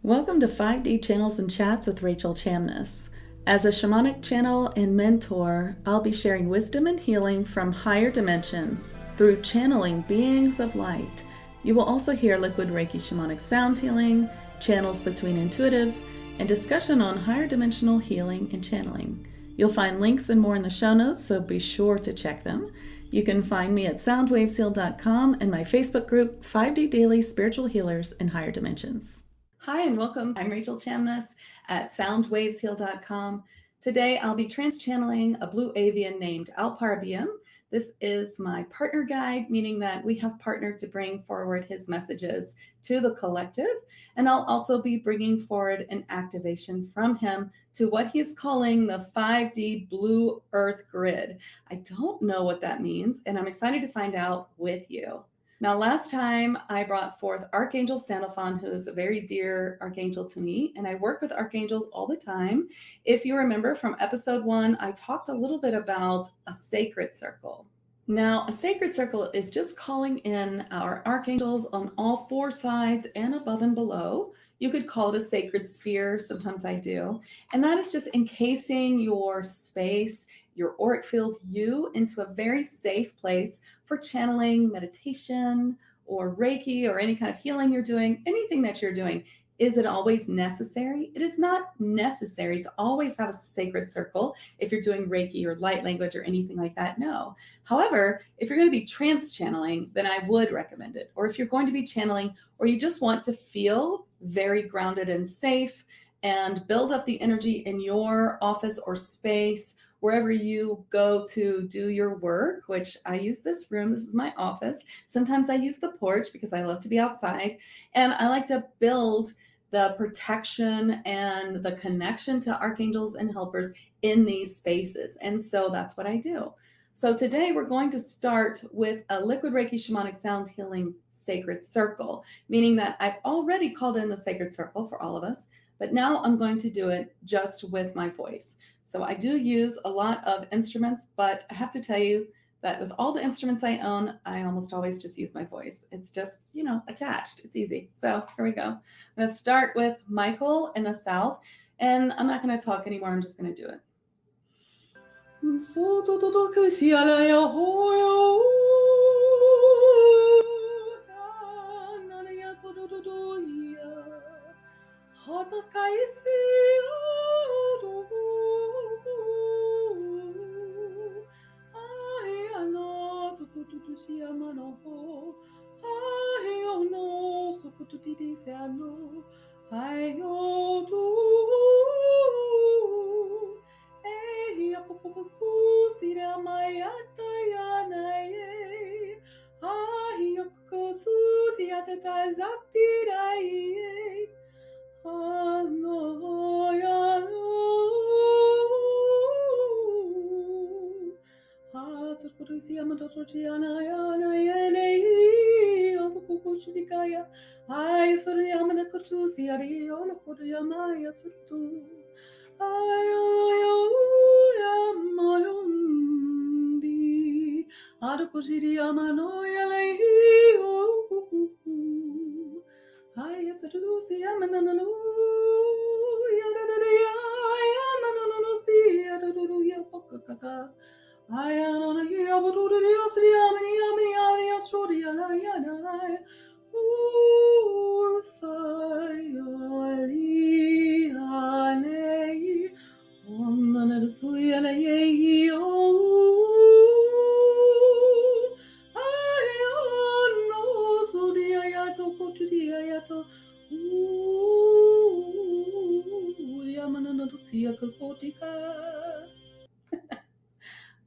Welcome to 5D Channels and Chats with Rachel Chamness. As a shamanic channel and mentor, I'll be sharing wisdom and healing from higher dimensions through channeling beings of light. You will also hear liquid Reiki shamanic sound healing, channels between intuitives, and discussion on higher dimensional healing and channeling. You'll find links and more in the show notes, so be sure to check them. You can find me at soundwavesheal.com and my Facebook group, 5D Daily Spiritual Healers in Higher Dimensions. Hi and welcome. I'm Rachel Chamness at soundwavesheal.com. Today I'll be trance channeling a blue avian named Alpar-a-Be-am. This is my partner guide, meaning that we have partnered to bring forward his messages to the collective. And I'll also be bringing forward an activation from him to what he's calling the 5D Blue Earth Grid. I don't know what that means, and I'm excited to find out with you. Now, last time I brought forth Archangel Sandalphon, who is a very dear archangel to me, and I work with archangels all the time. If you remember from episode 1, I talked a little bit about a sacred circle. Now, a sacred circle is just calling in our archangels on all 4 sides and above and below. You could call it a sacred sphere. Sometimes I do. And that is just encasing your space, your auric field, you into a very safe place for channeling, meditation, or Reiki, or any kind of healing you're doing, anything that you're doing. Is it always necessary? It is not necessary to always have a sacred circle if you're doing Reiki or light language or anything like that. No. However, if you're going to be trance channeling, then I would recommend it. Or if you're going to be channeling, or you just want to feel very grounded and safe and build up the energy in your office or space, wherever you go to do your work, which I use this room. This is my office. Sometimes I use the porch because I love to be outside. And I like to build the protection and the connection to archangels and helpers in these spaces. And so that's what I do. So today we're going to start with a liquid Reiki shamanic sound healing sacred circle, meaning that I've already called in the sacred circle for all of us, but now I'm going to do it just with my voice. So I do use a lot of instruments, but I have to tell you that with all the instruments I own, I almost always just use my voice. It's just, attached. It's easy. So here we go. I'm going to start with Michael in the south, and I'm not going to talk anymore. I'm just going to do it.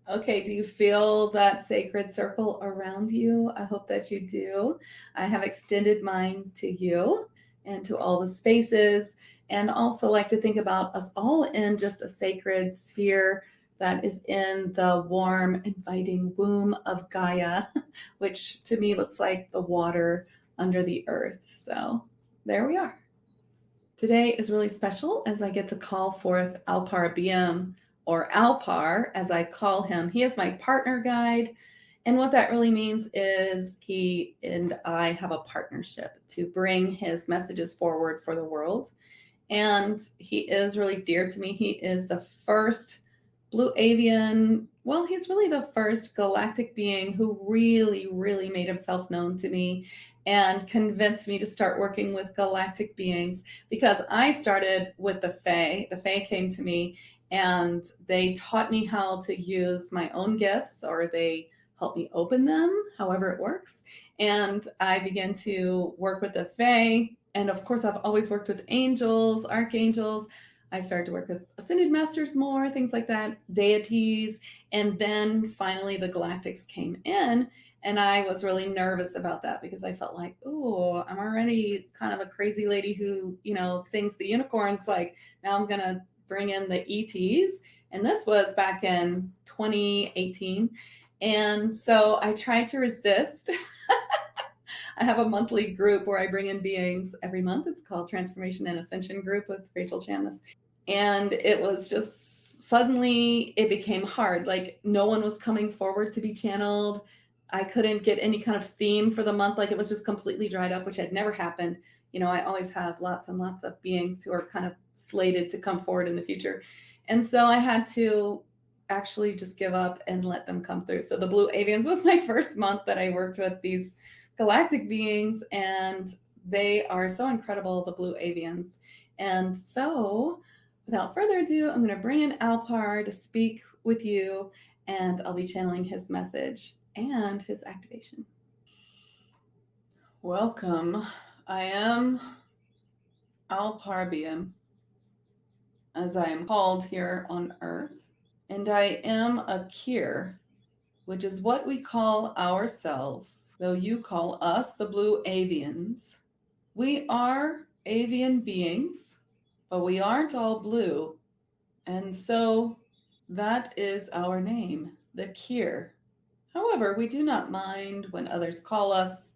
Okay, do you feel that sacred circle around you? I hope that you do. I have extended mine to you and to all the spaces, and also like to think about us all in just a sacred sphere that is in the warm, inviting womb of Gaia, which to me looks like the water under the earth. So there we are. Today is really special as I get to call forth Alpar-a-Be-am, or Alpar as I call him. He is my partner guide, And what that really means is he and I have a partnership to bring his messages forward for the world. And he is really dear to me. He is the first Blue Avian, well, he's really the first galactic being who really, really made himself known to me and convinced me to start working with galactic beings, because I started with the Fae. The Fae came to me and they taught me how to use my own gifts, or they helped me open them, however it works. And I began to work with the Fae. And of course, I've always worked with angels, archangels. I started to work with ascended masters more, things like that, deities. And then finally the galactics came in. And I was really nervous about that because I felt like, oh, I'm already kind of a crazy lady who, sings the unicorns. Like, now I'm going to bring in the ETs. And this was back in 2018. And so I tried to resist. I have a monthly group where I bring in beings every month. It's called Transformation and Ascension Group with Rachel Chamness. And it was just suddenly it became hard. Like, no one was coming forward to be channeled. I couldn't get any kind of theme for the month. Like, it was just completely dried up, which had never happened. I always have lots and lots of beings who are kind of slated to come forward in the future. And so I had to actually just give up and let them come through. So the Blue Avians was my first month that I worked with these galactic beings, and they are so incredible, the Blue Avians. And so without further ado, I'm going to bring in Alpar to speak with you, and I'll be channeling his message and his activation. Welcome. I am Alpar-a-Be-am, as I am called here on Earth, and I am a Kir, which is what we call ourselves, though you call us the Blue Avians. We are avian beings, but we aren't all blue. And so that is our name, the Kir. However, we do not mind when others call us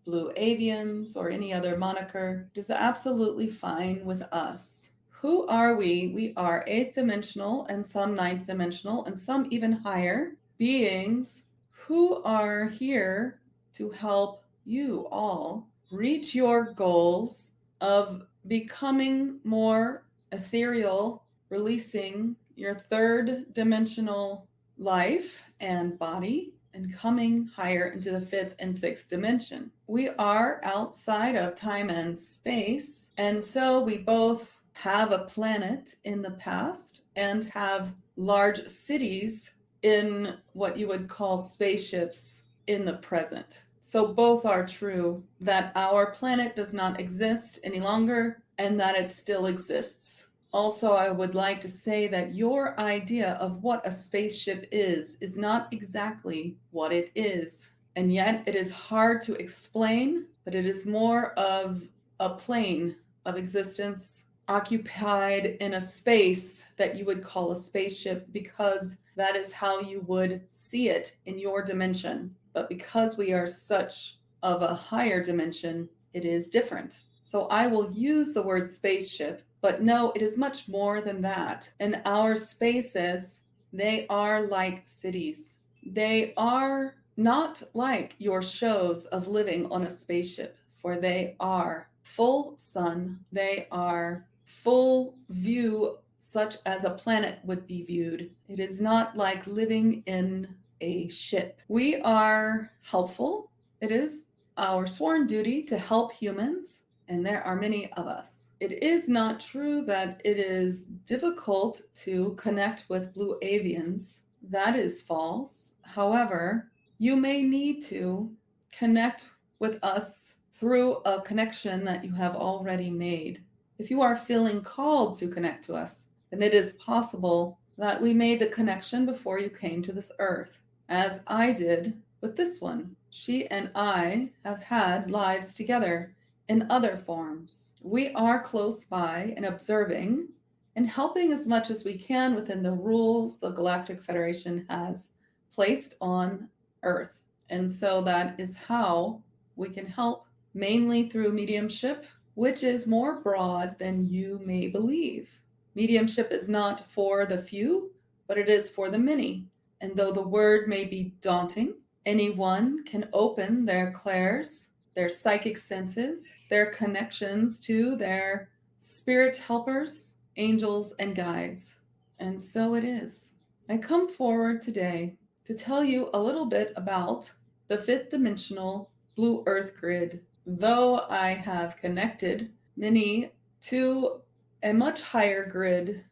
Blue Avians or any other moniker. It is absolutely fine with us. Who are we? We are 8th dimensional and some 9th dimensional and some even higher beings who are here to help you all reach your goals of becoming more ethereal, releasing your 3rd dimensional life and body, and coming higher into the 5th and 6th dimension. We are outside of time and space, and so we both have a planet in the past and have large cities in what you would call spaceships in the present. So both are true, that our planet does not exist any longer and that it still exists. Also, I would like to say that your idea of what a spaceship is not exactly what it is. And yet it is hard to explain, but it is more of a plane of existence occupied in a space that you would call a spaceship, because that is how you would see it in your dimension. But because we are such of a higher dimension, it is different. So I will use the word spaceship, but no, it is much more than that. And our spaces, they are like cities. They are not like your shows of living on a spaceship, for they are full sun. They are full view, such as a planet would be viewed. It is not like living in a ship. We are helpful. It is our sworn duty to help humans, and there are many of us. It is not true that it is difficult to connect with Blue Avians. That is false. However, you may need to connect with us through a connection that you have already made. If you are feeling called to connect to us, then it is possible that we made the connection before you came to this earth, as I did with this one. She and I have had lives together in other forms. We are close by and observing and helping as much as we can within the rules the Galactic Federation has placed on Earth. And so that is how we can help, mainly through mediumship, which is more broad than you may believe. Mediumship is not for the few, but it is for the many. And though the word may be daunting, Anyone can open their clairs, their psychic senses, their connections to their spirit helpers, angels, and guides. And so it is. I come forward today to tell you a little bit about the fifth dimensional blue earth grid. Though I have connected many to a much higher grid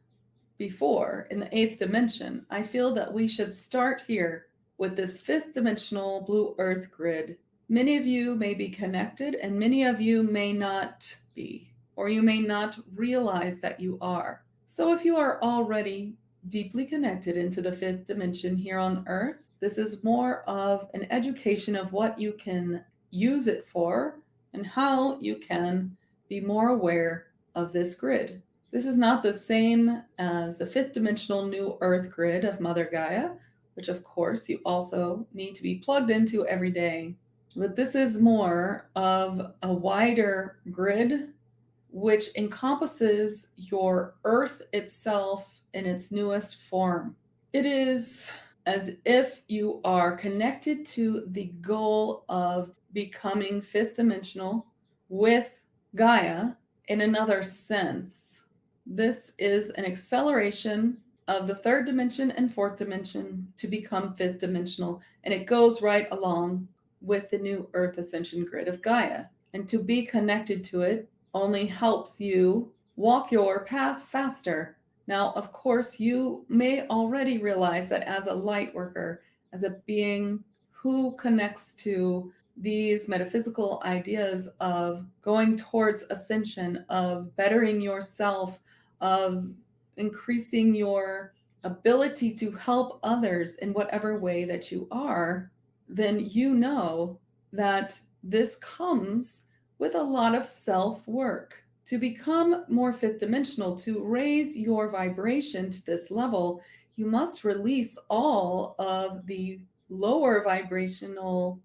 before in the eighth dimension, I feel that we should start here with this fifth dimensional blue earth grid. Many of you may be connected and many of you may not be, or you may not realize that you are. So if you are already deeply connected into the fifth dimension here on Earth, this is more of an education of what you can use it for and how you can be more aware of this grid. This is not the same as the fifth dimensional new Earth grid of Mother Gaia, which of course you also need to be plugged into every day. But this is more of a wider grid which encompasses your Earth itself in its newest form. It is as if you are connected to the goal of becoming fifth dimensional with Gaia in another sense. This is an acceleration of the third dimension and fourth dimension to become fifth dimensional, and it goes right along with the new Earth Ascension grid of Gaia. And to be connected to it only helps you walk your path faster. Now, of course, you may already realize that as a light worker, as a being who connects to these metaphysical ideas of going towards ascension, of bettering yourself, of increasing your ability to help others in whatever way that you are, then you know that this comes with a lot of self-work. To become more fifth dimensional, to raise your vibration to this level, you must release all of the lower vibrational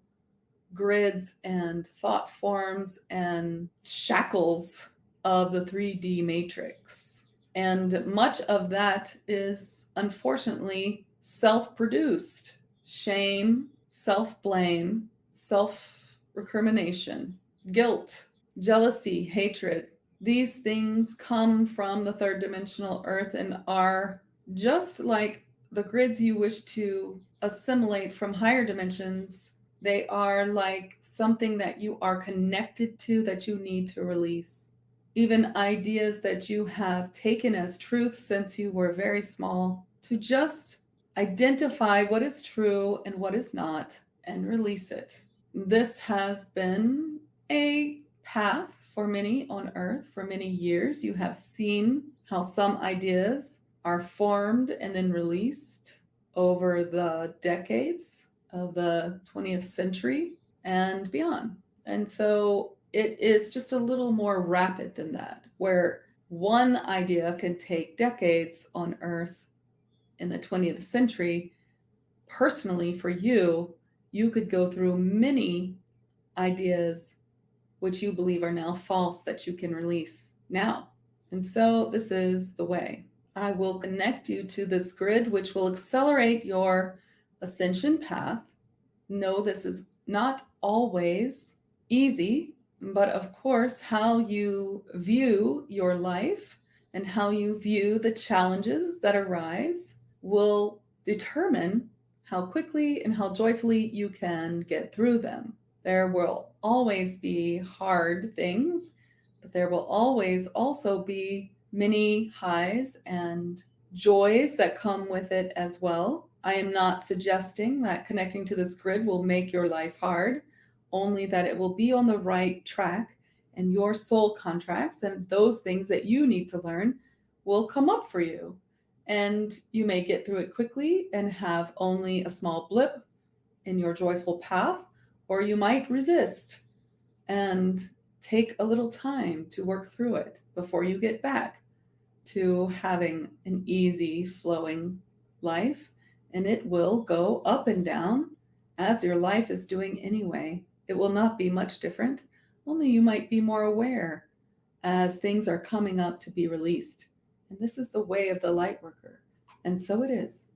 grids and thought forms and shackles of the 3D matrix. And much of that is unfortunately self-produced. Shame, self-blame, self-recrimination, guilt, jealousy, hatred. These things come from the third dimensional Earth and are just like the grids you wish to assimilate from higher dimensions. They are like something that you are connected to that you need to release. Even ideas that you have taken as truth since you were very small, to just identify what is true and what is not and release it. This has been a path for many on Earth for many years. You have seen how some ideas are formed and then released over the decades of the 20th century and beyond. And so it is just a little more rapid than that, where one idea can take decades on Earth in the 20th century. Personally, for you, you could go through many ideas which you believe are now false that you can release now. And so this is the way. I will connect you to this grid, which will accelerate your ascension path. No, this is not always easy, but of course, how you view your life and how you view the challenges that arise will determine how quickly and how joyfully you can get through them. There will always be hard things, but there will always also be many highs and joys that come with it as well. I am not suggesting that connecting to this grid will make your life hard, only that it will be on the right track and your soul contracts and those things that you need to learn will come up for you. And you may get through it quickly and have only a small blip in your joyful path, or you might resist and take a little time to work through it before you get back to having an easy flowing life. And it will go up and down as your life is doing anyway. It will not be much different, only you might be more aware as things are coming up to be released. And this is the way of the light worker. And so it is.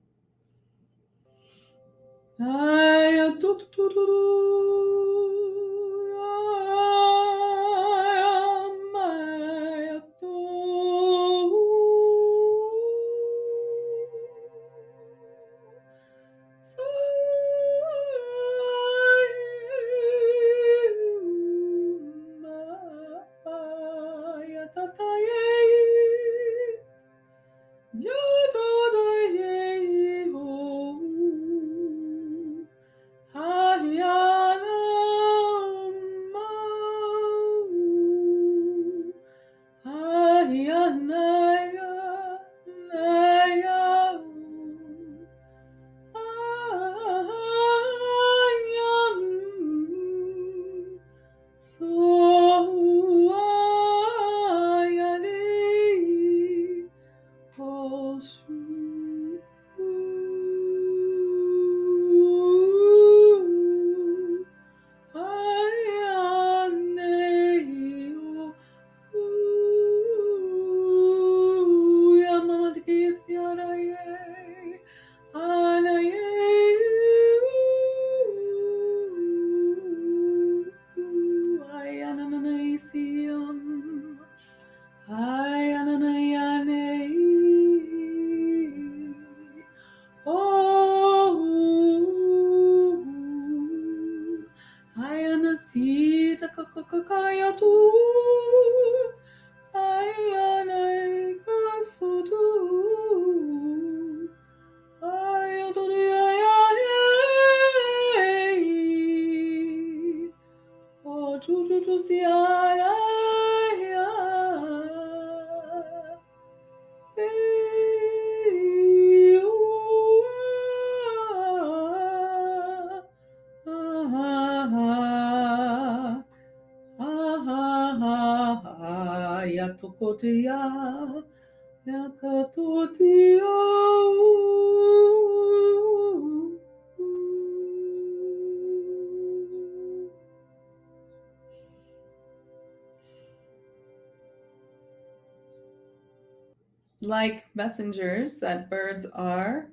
Like messengers that birds are,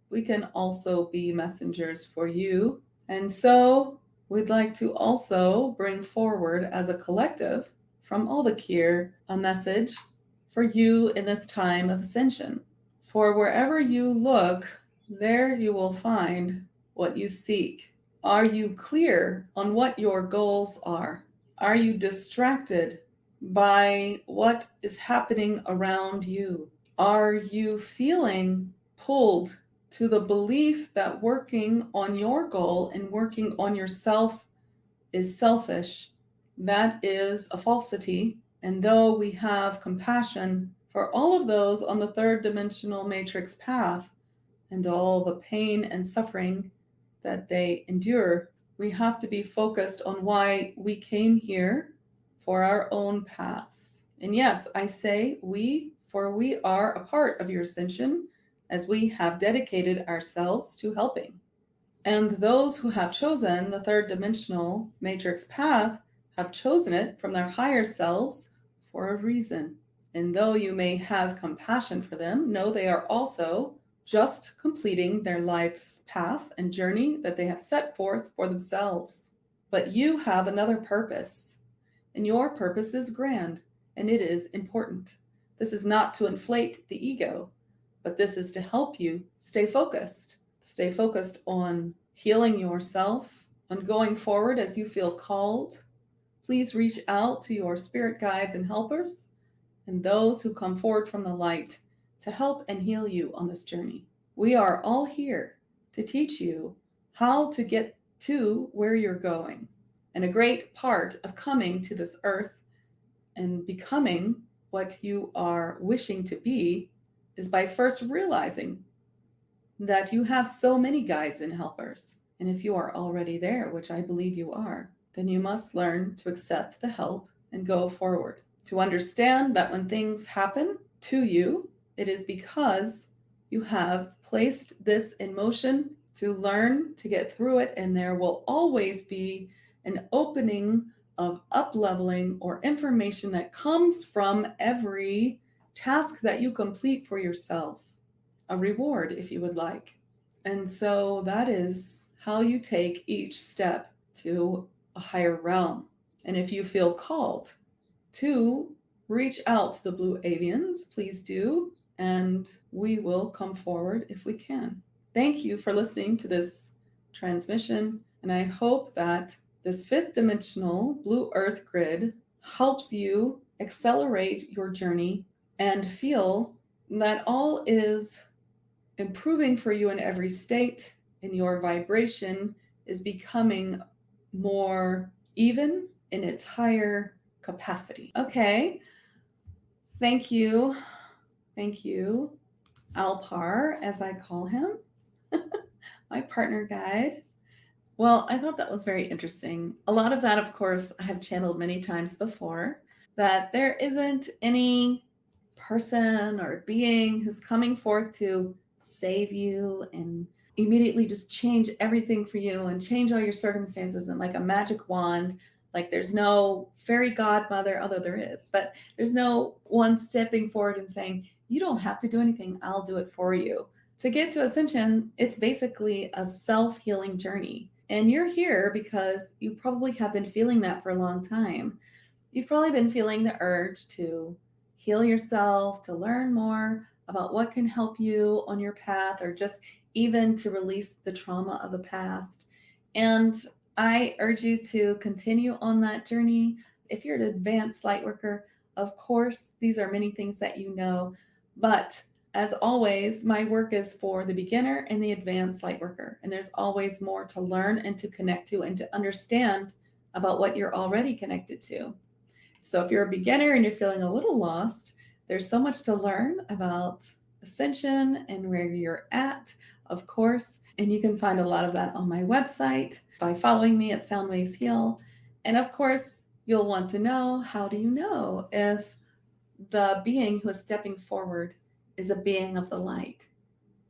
we can also be messengers for you. And so we'd like to also bring forward as a collective from all the Kir a message for you in this time of ascension. For wherever you look, there you will find what you seek. Are you clear on what your goals are? Are you distracted by what is happening around you? Are you feeling pulled to the belief that working on your goal and working on yourself is selfish? That is a falsity. And though we have compassion for all of those on the third dimensional matrix path and all the pain and suffering that they endure, we have to be focused on why we came here for our own paths. And yes, I say we, for we are a part of your ascension as we have dedicated ourselves to helping. And those who have chosen the third dimensional matrix path have chosen it from their higher selves for a reason. And though you may have compassion for them, know they are also just completing their life's path and journey that they have set forth for themselves. But you have another purpose, and your purpose is grand, and it is important. This is not to inflate the ego, but this is to help you stay focused on healing yourself, on going forward as you feel called. Please reach out to your spirit guides and helpers and those who come forward from the light to help and heal you on this journey. We are all here to teach you how to get to where you're going. And a great part of coming to this earth and becoming what you are wishing to be is by first realizing that you have so many guides and helpers. And if you are already there, which I believe you are, then you must learn to accept the help and go forward. To understand that when things happen to you, it is because you have placed this in motion to learn to get through it, and there will always be an opening of up-leveling or information that comes from every task that you complete for yourself. A reward, if you would like. And so that is how you take each step to a higher realm. And if you feel called to reach out to the Blue Avians, please do, and we will come forward if we can. Thank you for listening to this transmission, and I hope that this fifth dimensional Blue Earth grid helps you accelerate your journey and feel that all is improving for you in every state, and your vibration is becoming more even in its higher capacity. Okay. Thank you. Thank you, Alpar, as I call him, my partner guide. Well, I thought that was very interesting. A lot of that, of course, I have channeled many times before, that there isn't any person or being who's coming forth to save you and immediately just change everything for you and change all your circumstances and like a magic wand. Like there's no fairy godmother, although there is, but there's no one stepping forward and saying, you don't have to do anything, I'll do it for you. To get to Ascension, it's basically a self-healing journey. And you're here because you probably have been feeling that for a long time. You've probably been feeling the urge to heal yourself, to learn more about what can help you on your path, or just even to release the trauma of the past. And I urge you to continue on that journey. If you're an advanced light worker, of course, these are many things that you know, but as always, my work is for the beginner and the advanced light worker, and there's always more to learn and to connect to and to understand about what you're already connected to. So if you're a beginner and you're feeling a little lost, there's so much to learn about Ascension and where you're at, of course. And you can find a lot of that on my website by following me at Soundwaves Heal. And of course, you'll want to know, how do you know if the being who is stepping forward is a being of the light?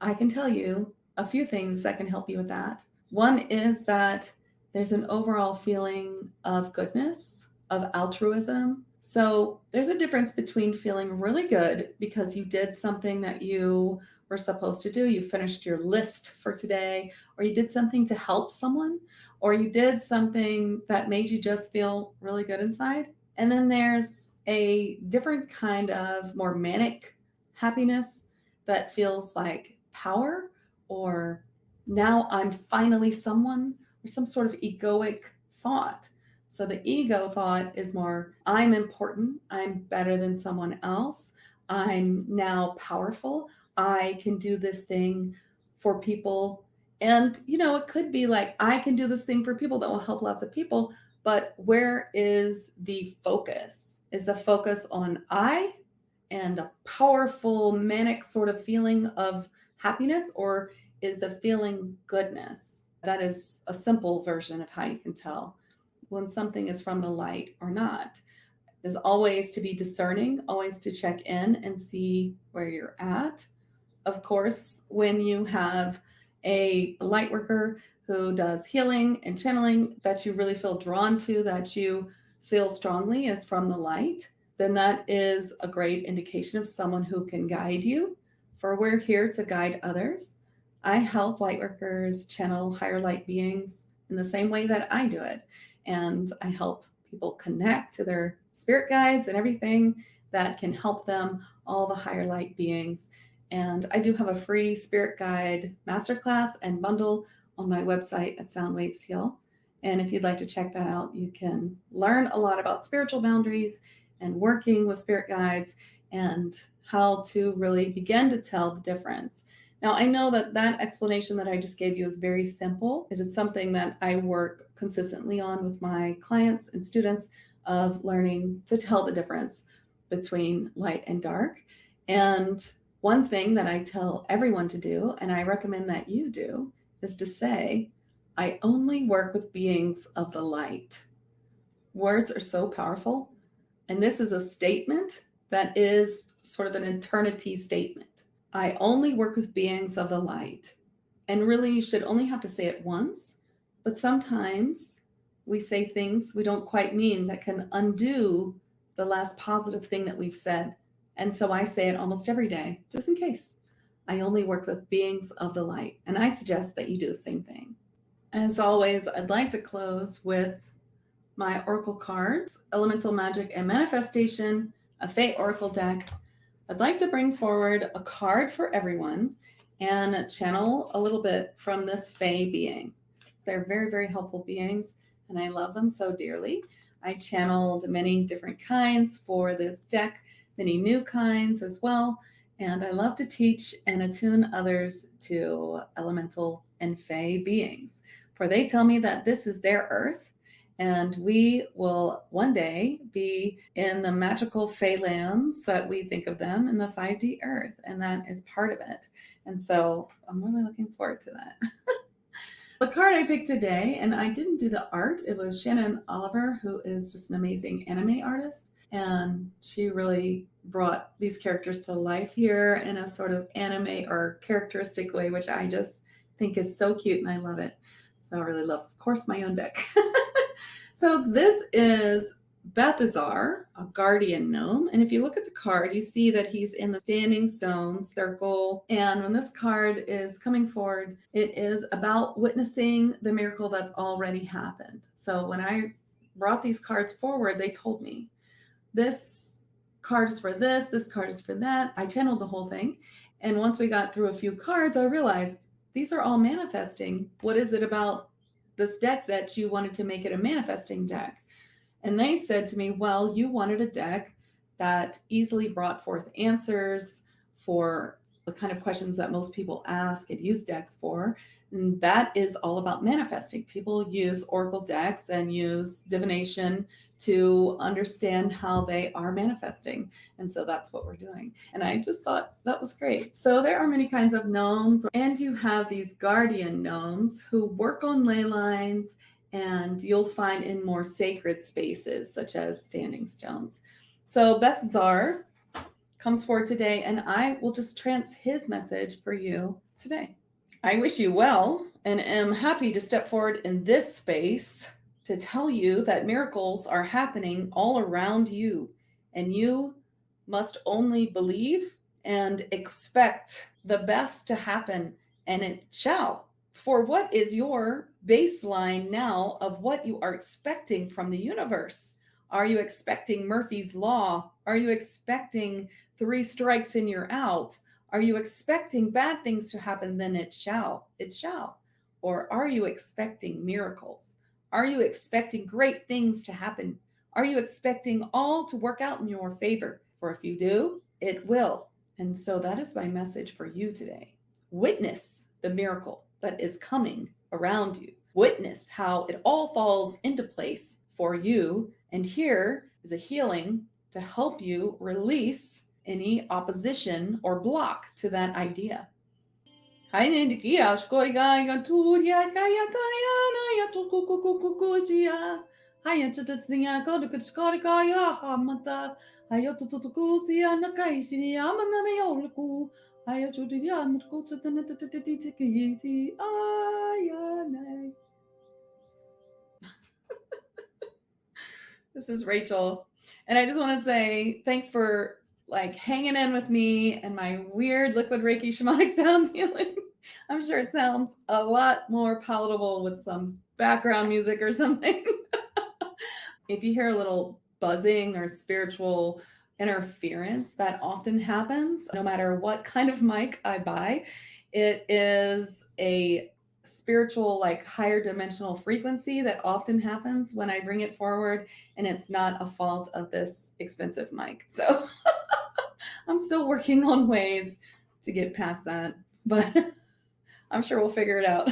I can tell you a few things that can help you with that. One is that there's an overall feeling of goodness, of altruism. So there's a difference between feeling really good because you did something that you were supposed to do. You finished your list for today, or you did something to help someone, or you did something that made you just feel really good inside. And then there's a different kind of more manic happiness that feels like power, or now I'm finally someone, or some sort of egoic thought. So the ego thought is more, I'm important, I'm better than someone else, I'm now powerful, I can do this thing for people. And, it could be like, I can do this thing for people that will help lots of people. But where is the focus? Is the focus on I and a powerful manic sort of feeling of happiness, or is the feeling goodness? That is a simple version of how you can tell when something is from the light or not. Is always to be discerning, always to check in and see where you're at. Of course, when you have a light worker who does healing and channeling that you really feel drawn to, that you feel strongly is from the light, then that is a great indication of someone who can guide you. For we're here to guide others. I help light workers channel higher light beings in the same way that I do it. And I help people connect to their spirit guides and everything that can help them, all the higher light beings. And I do have a free spirit guide masterclass and bundle on my website at Soundwaves Heal. And if you'd like to check that out, you can learn a lot about spiritual boundaries and working with spirit guides and how to really begin to tell the difference. Now, I know that explanation that I just gave you is very simple. It is something that I work consistently on with my clients and students, of learning to tell the difference between light and dark. And one thing that I tell everyone to do, and I recommend that you do, is to say, I only work with beings of the light. Words are so powerful. And this is a statement that is sort of an eternity statement. I only work with beings of the light. And really, you should only have to say it once, but sometimes we say things we don't quite mean that can undo the last positive thing that we've said. And so I say it almost every day, just in case. I only work with beings of the light, and I suggest that you do the same thing. As always, I'd like to close with my oracle cards, Elemental Magic and Manifestation, a Fate Oracle deck. I'd like to bring forward a card for everyone and channel a little bit from this Fae being. They're very, very helpful beings, and I love them so dearly. I channeled many different kinds for this deck, many new kinds as well, and I love to teach and attune others to elemental and Fae beings, for they tell me that this is their earth, and we will one day be in the magical Fae lands that we think of them in the 5D earth, and that is part of it. And so I'm really looking forward to that. The card I picked today, and I didn't do the art, it was Shannon Oliver, who is just an amazing anime artist. And she really brought these characters to life here in a sort of anime or characteristic way, which I just think is so cute and I love it. So I really love, of course, my own deck. So this is Balthazar, a guardian gnome. And if you look at the card, you see that he's in the standing stone circle. And when this card is coming forward, it is about witnessing the miracle that's already happened. So when I brought these cards forward, they told me, this card is for this card is for that. I channeled the whole thing. And once we got through a few cards, I realized these are all manifesting. What is it about this deck that you wanted to make it a manifesting deck? And they said to me, well, you wanted a deck that easily brought forth answers for the kind of questions that most people ask and use decks for. And that is all about manifesting. People use oracle decks and use divination to understand how they are manifesting. And so that's what we're doing. And I just thought that was great. So there are many kinds of gnomes, and you have these guardian gnomes who work on ley lines, and you'll find in more sacred spaces, such as standing stones. So Balthazar comes forward today, and I will just trance his message for you today. I wish you well, and am happy to step forward in this space to tell you that miracles are happening all around you, and you must only believe and expect the best to happen, and it shall. For what is your baseline now of what you are expecting from the universe? Are you expecting Murphy's Law? Are you expecting 3 strikes and you're out? Are you expecting bad things to happen? Then it shall. It shall. Or are you expecting miracles? Are you expecting great things to happen? Are you expecting all to work out in your favor? For if you do, it will. And so that is my message for you today. Witness the miracle that is coming around you. Witness how it all falls into place for you. And here is a healing to help you release any opposition or block to that idea. This is Rachel, and I just want to say thanks for hanging in with me and my weird liquid Reiki shamanic sound healing. I'm sure it sounds a lot more palatable with some background music or something. If you hear a little buzzing or spiritual interference, that often happens no matter what kind of mic I buy. It is a spiritual, higher dimensional frequency that often happens when I bring it forward, and it's not a fault of this expensive mic. So I'm still working on ways to get past that, but I'm sure we'll figure it out.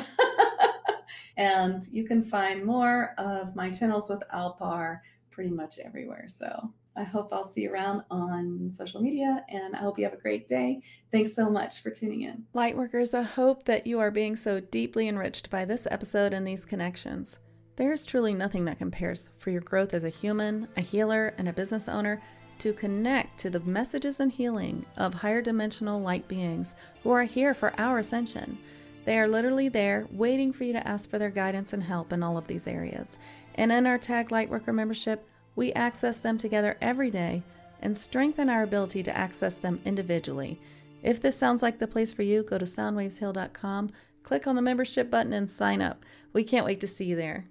And you can find more of my channels with Alpar pretty much everywhere. So I hope I'll see you around on social media, and I hope you have a great day. Thanks so much for tuning in. Lightworkers, I hope that you are being so deeply enriched by this episode and these connections. There is truly nothing that compares for your growth as a human, a healer, and a business owner to connect to the messages and healing of higher dimensional light beings who are here for our ascension. They are literally there waiting for you to ask for their guidance and help in all of these areas. And in our Tag Lightworker membership, we access them together every day and strengthen our ability to access them individually. If this sounds like the place for you, go to soundwaveshill.com, click on the membership button, and sign up. We can't wait to see you there.